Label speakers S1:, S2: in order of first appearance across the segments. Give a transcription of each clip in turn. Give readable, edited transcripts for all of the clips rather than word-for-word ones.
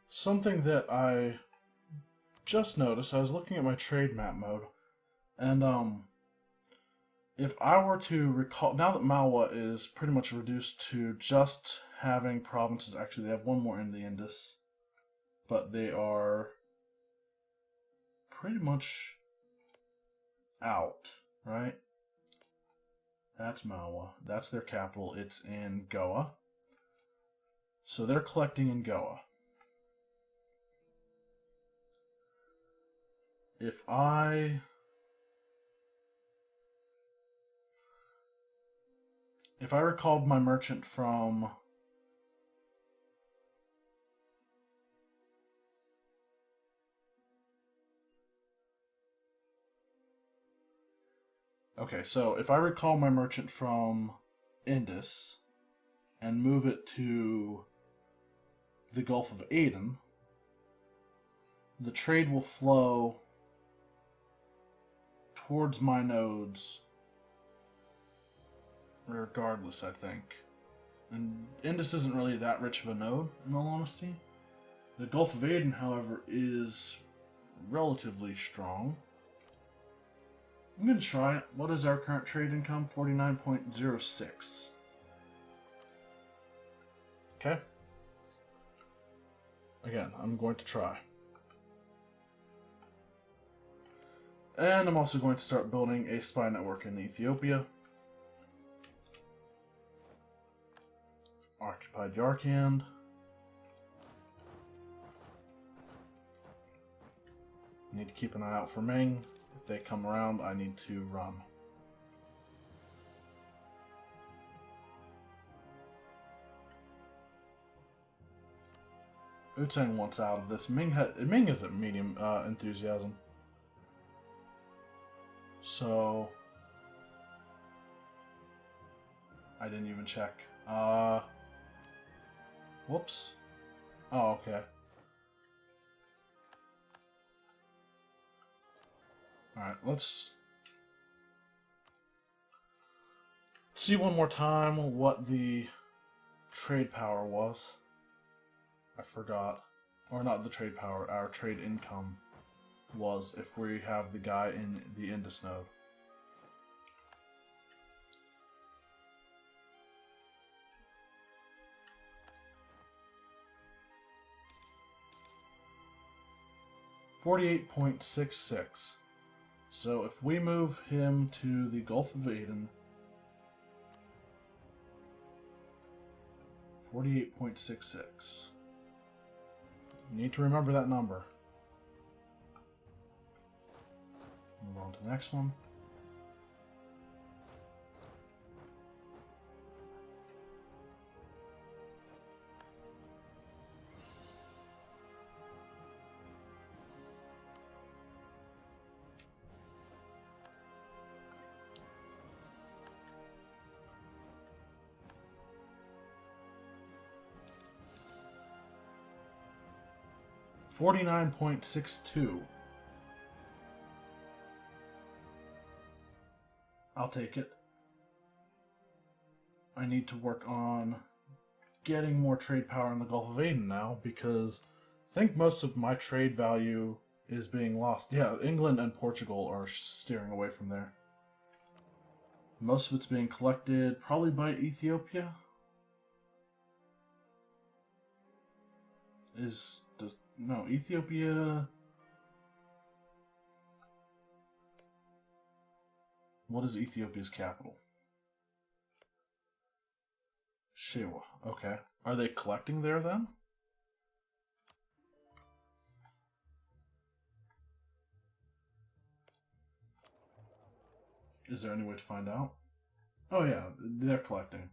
S1: Something that I just noticed, I was looking at my trade map mode, and if I were to recall, now that Malwa is pretty much reduced to just having provinces, actually they have one more in the Indus, but they are pretty much out, right? That's Malwa. That's their capital. It's in Goa. So they're collecting in Goa. If I recalled my merchant from Okay, so if I recall my merchant from Indus and move it to the Gulf of Aden, the trade will flow towards my nodes regardless, I think. And Indus isn't really that rich of a node, in all honesty. The Gulf of Aden, however, is relatively strong. I'm going to try it. What is our current trade income? 49.06. Okay. Again, I'm going to try. And I'm also going to start building a spy network in Ethiopia. Occupied Yarkand. Need to keep an eye out for Ming. If they come around, I need to run. Utsang wants out of this. Ming is at medium enthusiasm. So I didn't even check. Whoops. Oh, okay. Alright, let's see one more time what the trade power was. I forgot. Or not the trade power, our trade income was if we have the guy in the Indus node. $48.66. So if we move him to the Gulf of Aden, 48.66. You need to remember that number. Move on to the next one. $49.62. I'll take it. I need to work on getting more trade power in the Gulf of Aden now because I think most of my trade value is being lost. Yeah, England and Portugal are steering away from there. Most of it's being collected probably by Ethiopia. No, Ethiopia. What is Ethiopia's capital? Shewa. Okay. Are they collecting there then? Is there any way to find out? Oh yeah, they're collecting.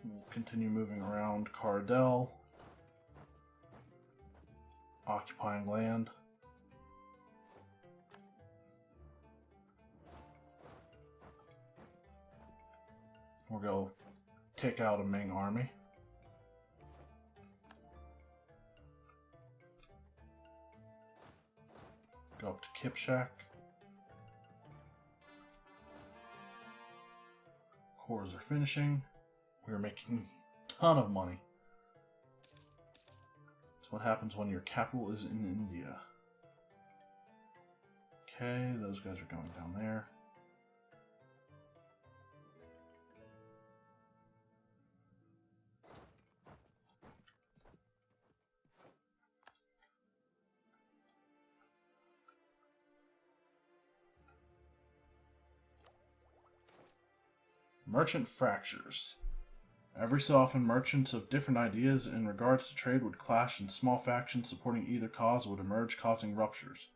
S1: We'll continue moving around Cardell, occupying land. We'll go take out a Ming army. Go up to Kipchak. cores are finishing. We're making a ton of money. That's what happens when your capital is in India. Okay, those guys are going down there. Merchant fractures. Every so often, merchants of different ideas in regards to trade would clash, and small factions supporting either cause would emerge, causing ruptures.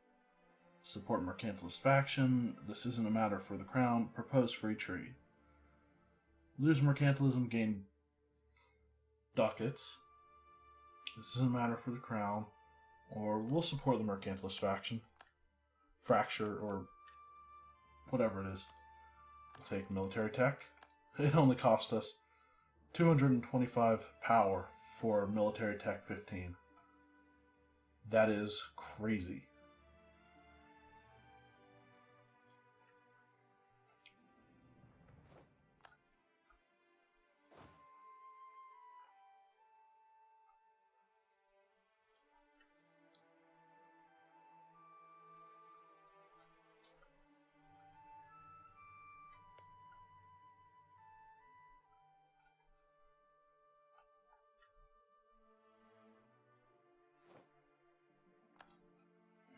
S1: Support mercantilist faction. This isn't a matter for the crown. Propose free trade. Lose mercantilism, gain ducats. This isn't a matter for the crown. Or we'll support the mercantilist faction. Fracture, or whatever it is. We'll take military tech. It only cost us 225 power for military tech 15. That is crazy.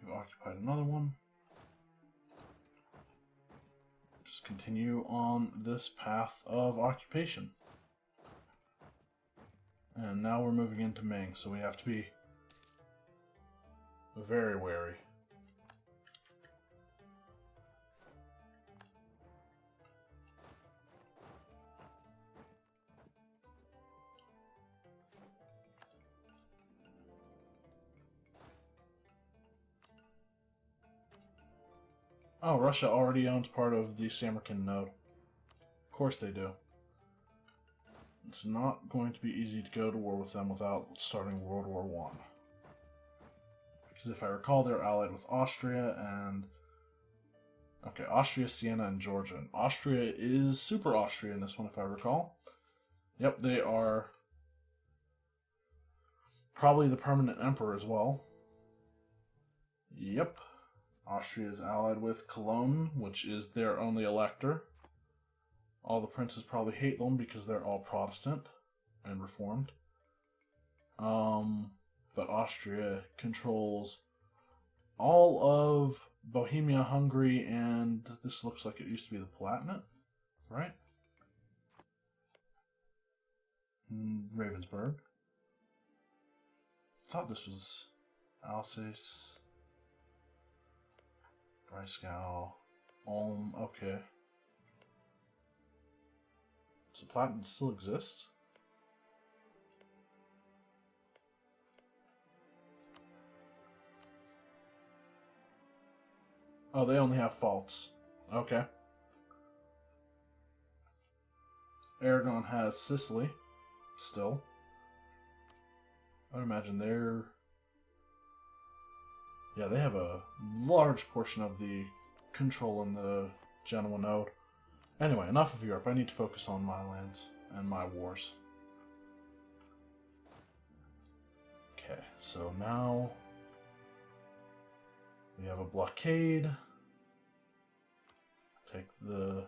S1: We've occupied another one. Just continue on this path of occupation. And now we're moving into Ming, so we have to be very wary. Oh, Russia already owns part of the Samarkand node. Of course they do. It's not going to be easy to go to war with them without starting World War I. Because if I recall, they're allied with Austria and... Okay, Austria, Siena, and Georgia. And Austria is Super Austria in this one, if I recall. Yep, they are probably the permanent emperor as well. Yep. Austria is allied with Cologne, which is their only elector. All the princes probably hate them because they're all Protestant and Reformed. But Austria controls all of Bohemia, Hungary, and this looks like it used to be the Palatinate, right? Ravensburg. Thought this was Alsace. Breisgau, Ulm, okay. Does the Palatinate still exist? Oh, they only have faults. Okay. Aragon has Sicily, still. I would imagine they're... Yeah, they have a large portion of the control in the Genoa node. Anyway, enough of Europe. I need to focus on my lands and my wars. Okay, so now we have a blockade. Take the...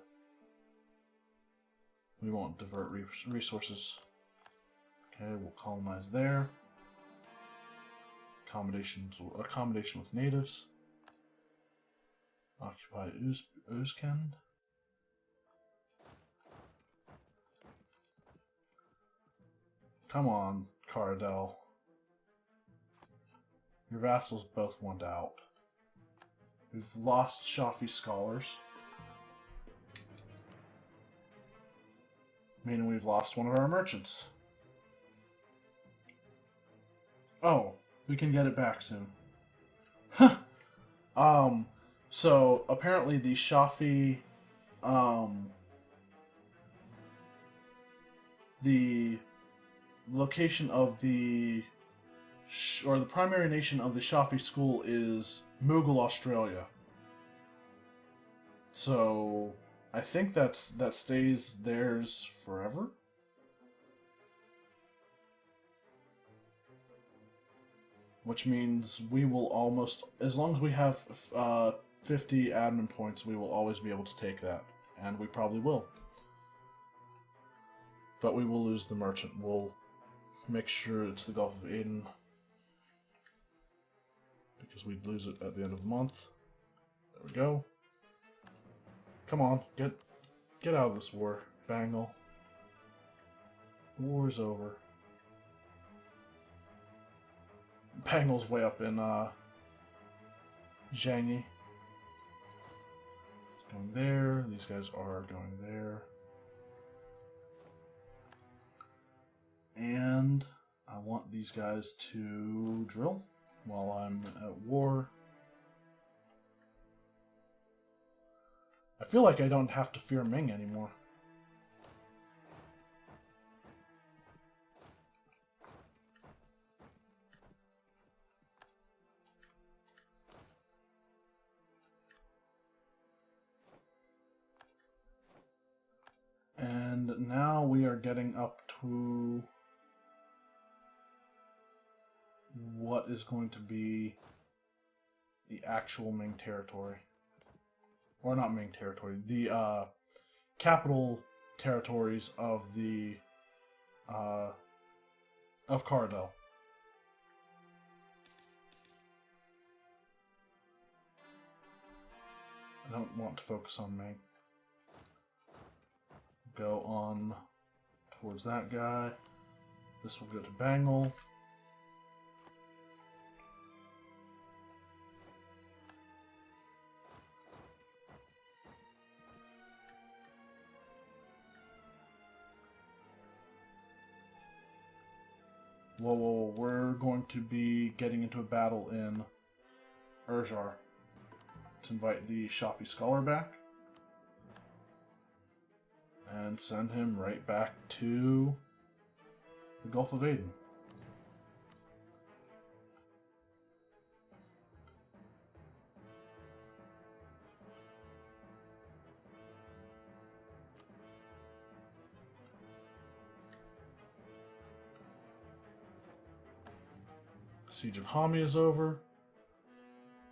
S1: We won't divert resources. Okay, we'll colonize there. Accommodation with natives. Occupy Uzkend. Come on, Cradle. Your vassals both want out. We've lost Shafi scholars. Meaning we've lost one of our merchants. Oh, we can get it back soon. So apparently the Shafi, the location of the primary nation of the Shafi school is Mughal Australia. So I think that stays theirs forever. Which means we will almost, as long as we have 50 admin points, we will always be able to take that. And we probably will. But we will lose the merchant. We'll make sure it's the Gulf of Aden, because we'd lose it at the end of the month. There we go. Come on, get out of this war, Bangle. The war is over. Bangle's way up in Zhangi. It's going there. These guys are going there. And I want these guys to drill while I'm at war. I feel like I don't have to fear Ming anymore. And now we are getting up to what is going to be the actual Ming territory. Or not Ming territory, the capital territories of the of Cradle. I don't want to focus on Ming. Go on towards that guy. This will go to Bangle. Whoa, we're going to be getting into a battle in Urjar. Let's invite the Shafi Scholar back. And send him right back to the Gulf of Aden. Siege of Hami is over.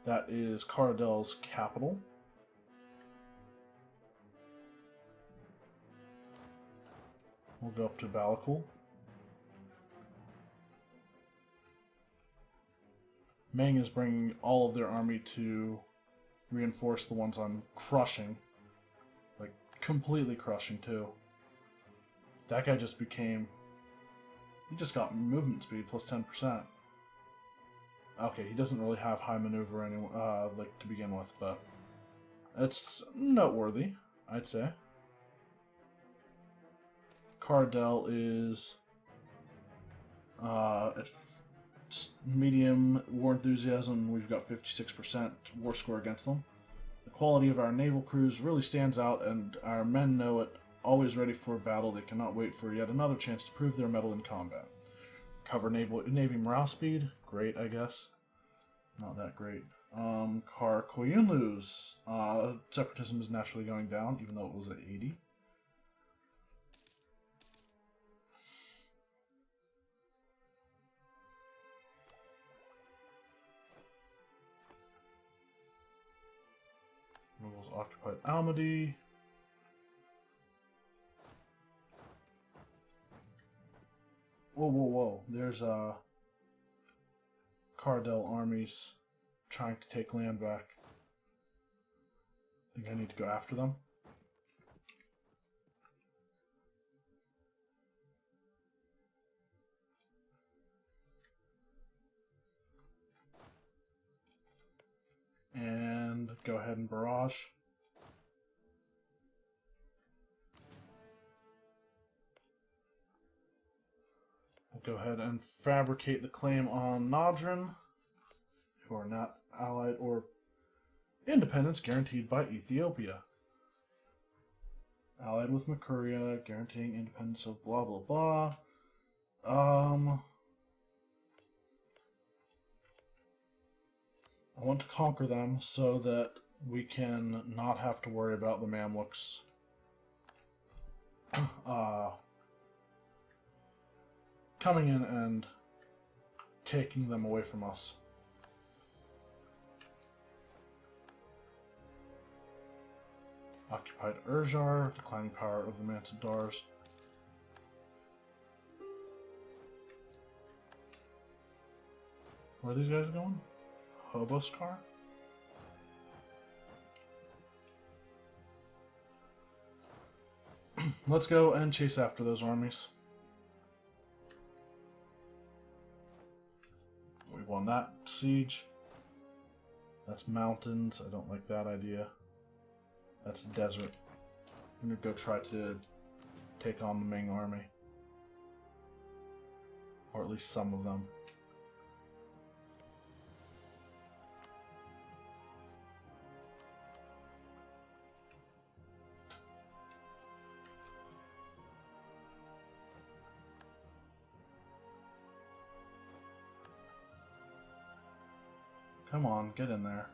S1: That is Caradel's capital. We'll go up to Balakul. Ming is bringing all of their army to reinforce the ones I'm crushing. Like, completely crushing, too. That guy just became... He just got movement speed plus 10%. Okay, he doesn't really have high maneuver like to begin with, but it's noteworthy, I'd say. Cradle is at medium war enthusiasm. We've got 56% war score against them. The quality of our naval crews really stands out, and our men know it. Always ready for battle, they cannot wait for yet another chance to prove their mettle in combat. Cover Navy morale speed, great, I guess. Not that great. Kar Koyunlu's separatism is naturally going down, even though it was at 80. Moguls occupied Almaty. Whoa. There's Cradle armies trying to take land back. I think I need to go after them. And go ahead and barrage. We'll go ahead and fabricate the claim on Nadran, who are not allied or independence guaranteed by Ethiopia. Allied with Makuria, guaranteeing independence of blah blah blah. I want to conquer them so that we can not have to worry about the Mamluks coming in and taking them away from us. Occupied Urjar, declining power of the Mansadars. Where are these guys going? Hoboskar? Let's go and chase after those armies. We won that siege. That's mountains. I don't like that idea. That's desert. I'm gonna go try to take on the Ming army. Or at least some of them. Come on, get in there.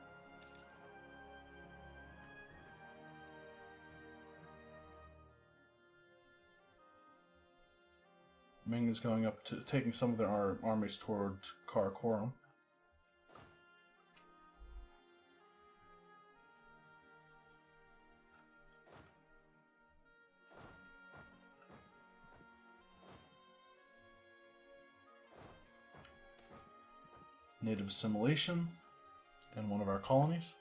S1: Ming is going up to taking some of their armies toward Karakoram. Native assimilation in one of our colonies.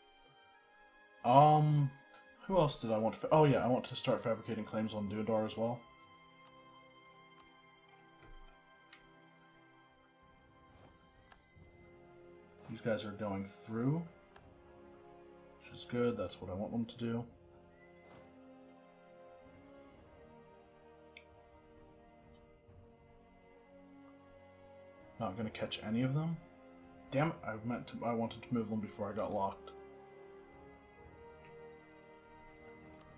S1: Who else did I want to... Oh yeah, I want to start fabricating claims on Duodar as well. These guys are going through, which is good. That's what I want them to do. Not going to catch any of them. Damn it! I wanted to move them before I got locked.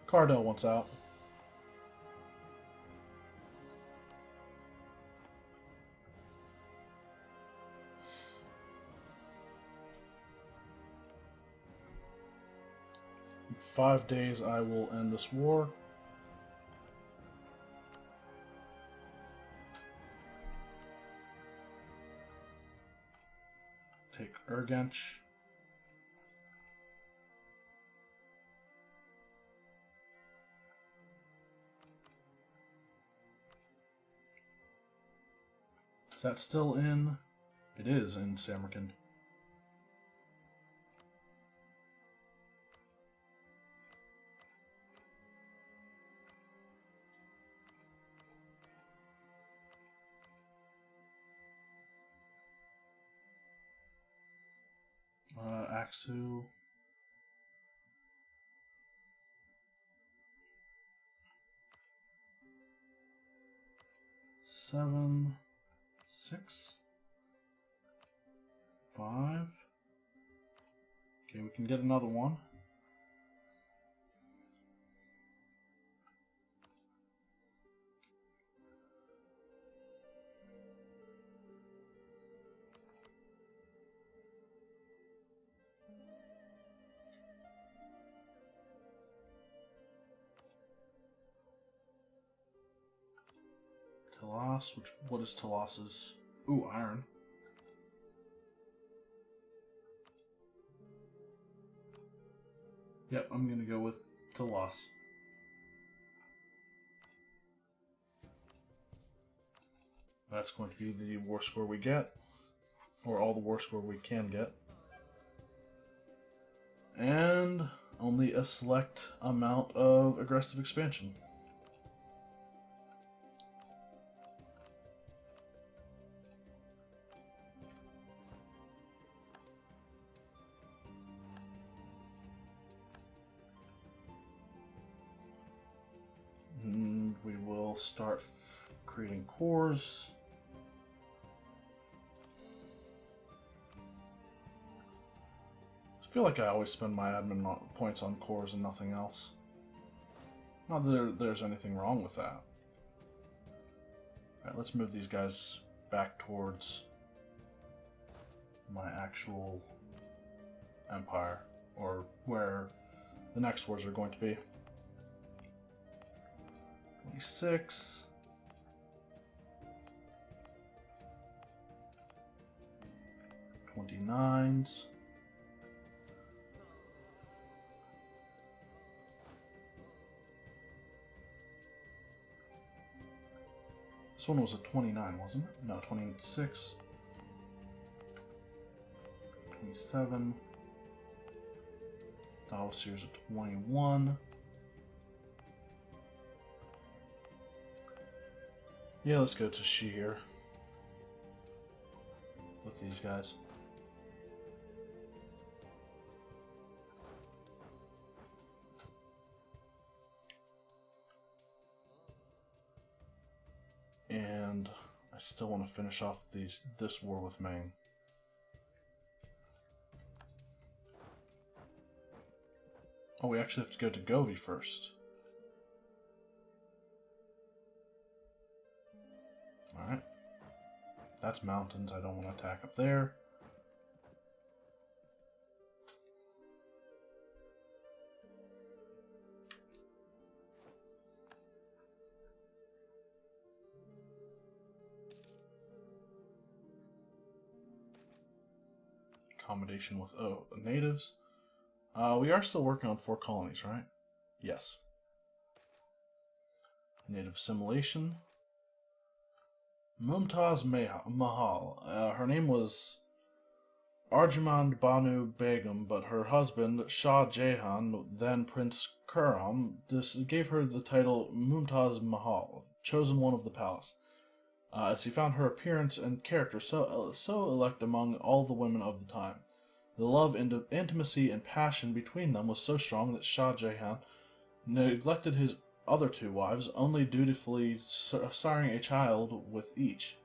S1: Cardell wants out. In 5 days I will end this war. Take Urgench. Is that still in? It is in Samarkand. Aksu. Seven, 6, 5. Okay, we can get another one. Talas, what is Talas's? Ooh, iron. Yep, I'm gonna go with Talas. That's going to be the war score we get, or all the war score we can get. And only a select amount of aggressive expansion. And we will start creating cores. I feel like I always spend my admin points on cores and nothing else. Not that there's anything wrong with that. Alright, let's move these guys back towards my actual empire, or where the next wars are going to be. 26. $29s. This one was a 29, wasn't it? No, 26. 27. Dollsier's a 21. Yeah, let's go to she here. With these guys. And I still want to finish off this war with Maine. Oh, we actually have to go to Govi first. Alright. That's mountains. I don't want to attack up there. Accommodation with natives. We are still working on 4 colonies, right? Yes. Native assimilation. Mumtaz Mahal. Her name was Arjumand Banu Begum, but her husband, Shah Jahan, then Prince Khurram, gave her the title Mumtaz Mahal, chosen one of the palace, as he found her appearance and character so elect among all the women of the time. The love, intimacy, and passion between them was so strong that Shah Jahan neglected his other 2 wives, only dutifully siring a child with each.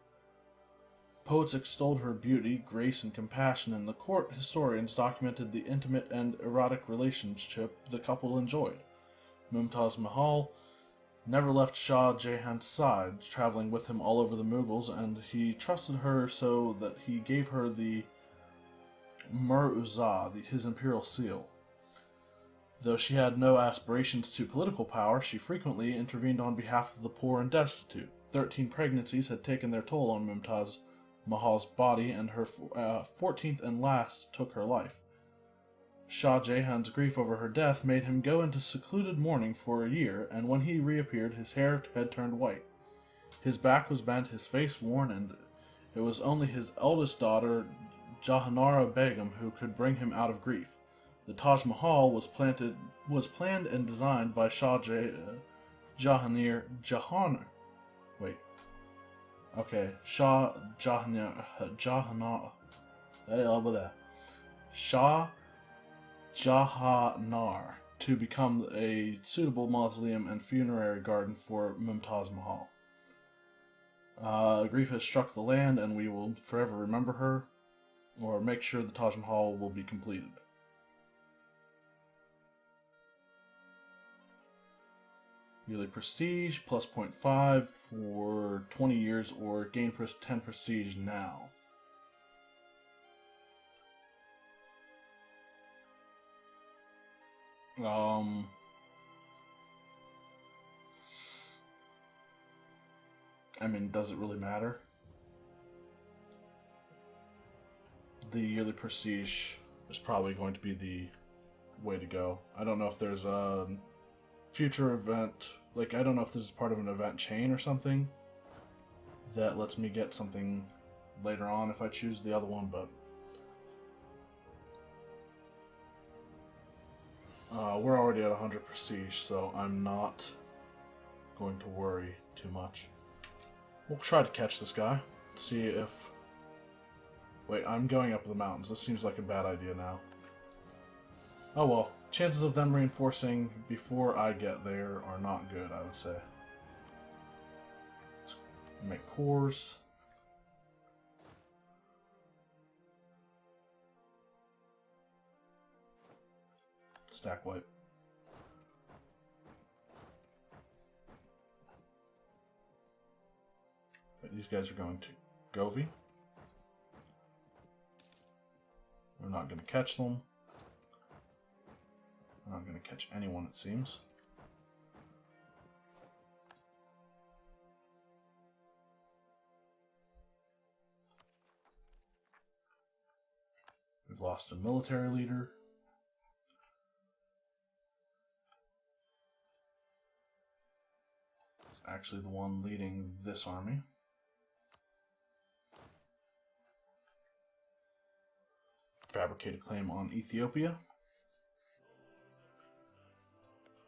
S1: Poets extolled her beauty, grace, and compassion, and the court historians documented the intimate and erotic relationship the couple enjoyed. Mumtaz Mahal never left Shah Jahan's side, traveling with him all over the Mughals, and he trusted her so that he gave her the Mur-Uzza, his imperial seal. Though she had no aspirations to political power, she frequently intervened on behalf of the poor and destitute. 13 pregnancies had taken their toll on Mumtaz Mahal's body, and her 14th and last took her life. Shah Jahan's grief over her death made him go into secluded mourning for a year, and when he reappeared, his hair had turned white. His back was bent, his face worn, and it was only his eldest daughter, Jahanara Begum, who could bring him out of grief. The Taj Mahal was planned and designed by Shah Jahanir. Shah Jahanar to become a suitable mausoleum and funerary garden for Mumtaz Mahal. Grief has struck the land, and we will forever remember her, or make sure the Taj Mahal will be completed. Yearly prestige, plus 0.5 for 20 years, or gain 10 prestige now. I mean, does it really matter? The yearly prestige is probably going to be the way to go. I don't know if there's a future event, like, I don't know if this is part of an event chain or something that lets me get something later on if I choose the other one, but we're already at 100 prestige, so I'm not going to worry too much. We'll try to catch this guy, see if... Wait, I'm going up the mountains. This seems like a bad idea now. Oh well, chances of them reinforcing before I get there are not good, I would say. Let's make cores. Stack wipe. But these guys are going to Govi. We're not going to catch them. We're not going to catch anyone, it seems. lost a military leader. It's actually the one leading this army. Fabricate a claim on Ethiopia.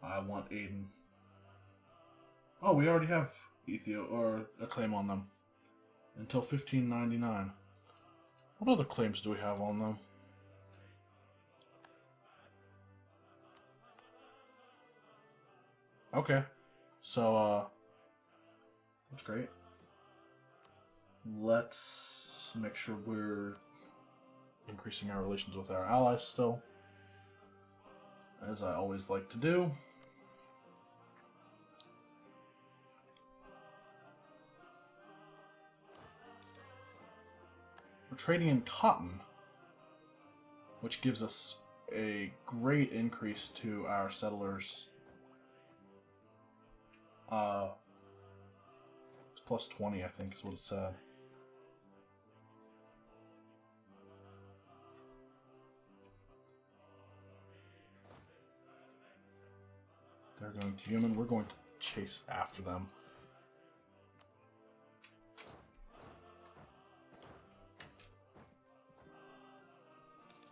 S1: I want Aden. Oh, we already have or a claim on them until 1599. What other claims do we have on them? Okay, so that's great. Let's make sure we're increasing our relations with our allies still, as I always like to do. We're trading in cotton, which gives us a great increase to our settlers. It's plus 20, I think, is what it said. They're going to human. We're going to chase after them.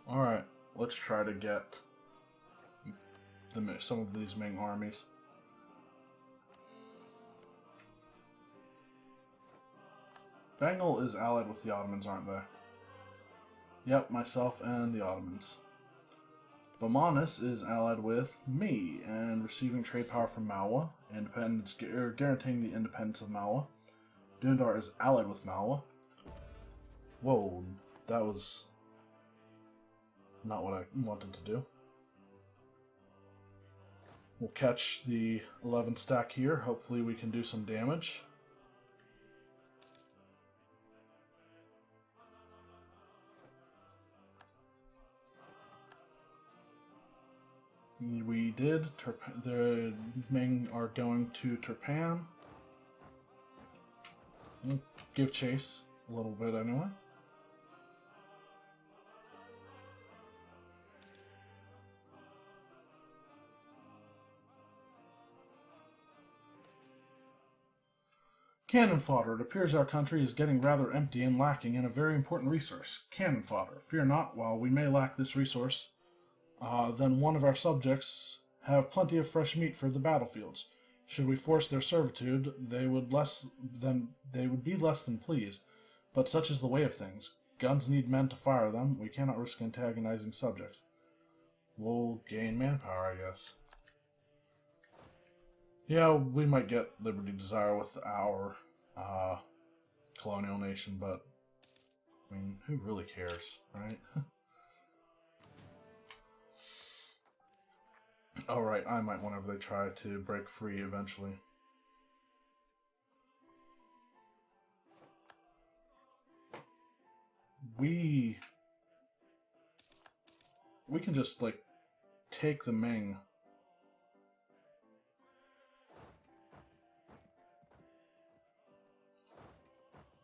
S1: Alright, let's try to get some of these Ming armies. Bengal is allied with the Ottomans, aren't they? Yep, myself and the Ottomans. Bamanis is allied with me and receiving trade power from Malwa, guaranteeing the independence of Malwa. Dundar is allied with Malwa. Whoa, that was not what I wanted to do. We'll catch the 11 stack here. Hopefully we can do some damage. We did. The Ming are going to Turpan. We'll give chase a little bit anyway. Cannon fodder. It appears our country is getting rather empty and lacking in a very important resource. Cannon fodder. Fear not, while we may lack this resource, then one of our subjects have plenty of fresh meat for the battlefields. Should we force their servitude, they would be less than pleased. But such is the way of things. Guns need men to fire them. We cannot risk antagonizing subjects. We'll gain manpower, I guess. Yeah, we might get Liberty Desire with our colonial nation, but I mean, who really cares, right? Alright, I might whenever they try to break free eventually. We can just, like, take the Ming.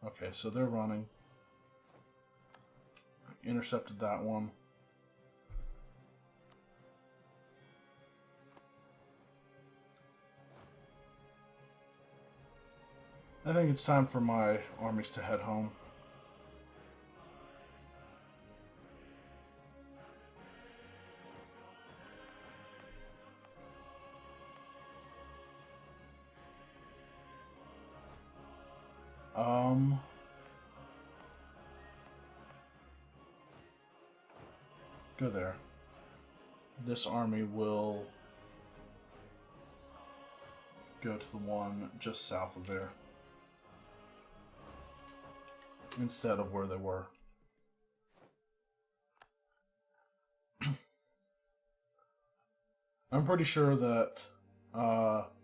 S1: Okay, so they're running. Intercepted that one. I think it's time for my armies to head home. Go there. This army will go to the one just south of there, instead of where they were. I'm pretty sure that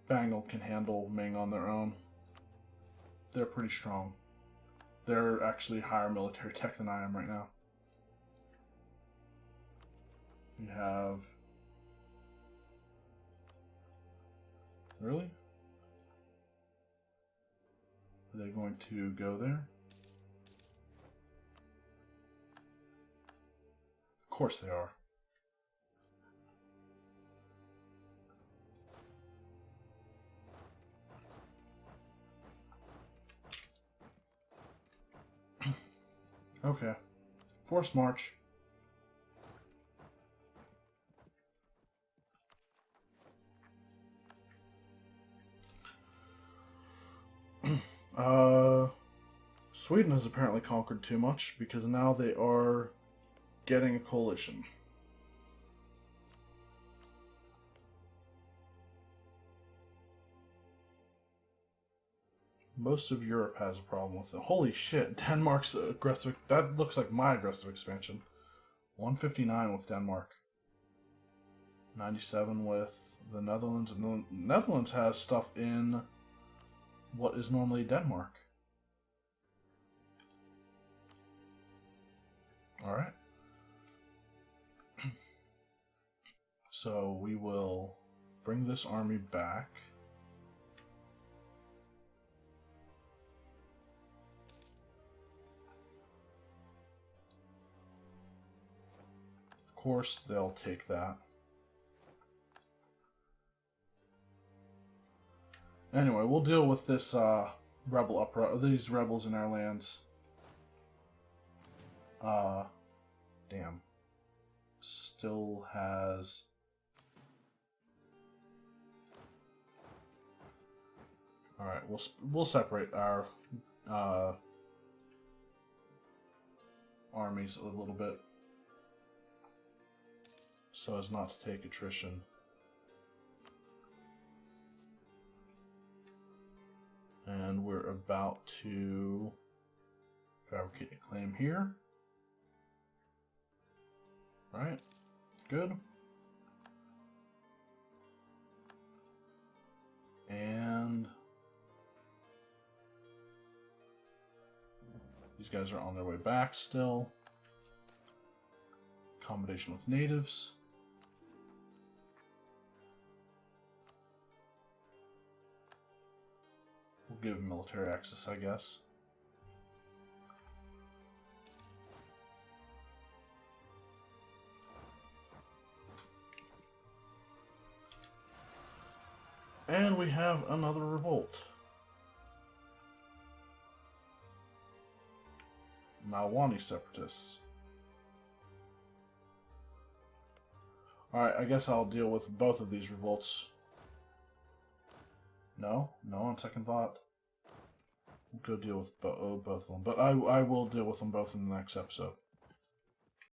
S1: Bengal can handle Ming on their own. They're pretty strong. They're actually higher military tech than I am right now. We have... Really? Are they going to go there? course they are. Okay. Force march. Sweden has apparently conquered too much because now they are getting a coalition. Most of Europe has a problem with it. Holy shit, Denmark's aggressive. That looks like my aggressive expansion. 159 with Denmark. 97 with the Netherlands. And the Netherlands has stuff in what is normally Denmark. Alright. So we will bring this army back. Of course, they'll take that. Anyway, we'll deal with this rebel uprising, these rebels in our lands. Damn. Still has... Alright, we'll separate our armies a little bit so as not to take attrition. And we're about to fabricate a claim here. Alright, good. And these guys are on their way back still. Accommodation with natives. We'll give military access, I guess. And we have another revolt. Malwani separatists. Alright, I guess I'll deal with both of these revolts. No, on second thought. We'll go deal with both of them. But I will deal with them both in the next episode.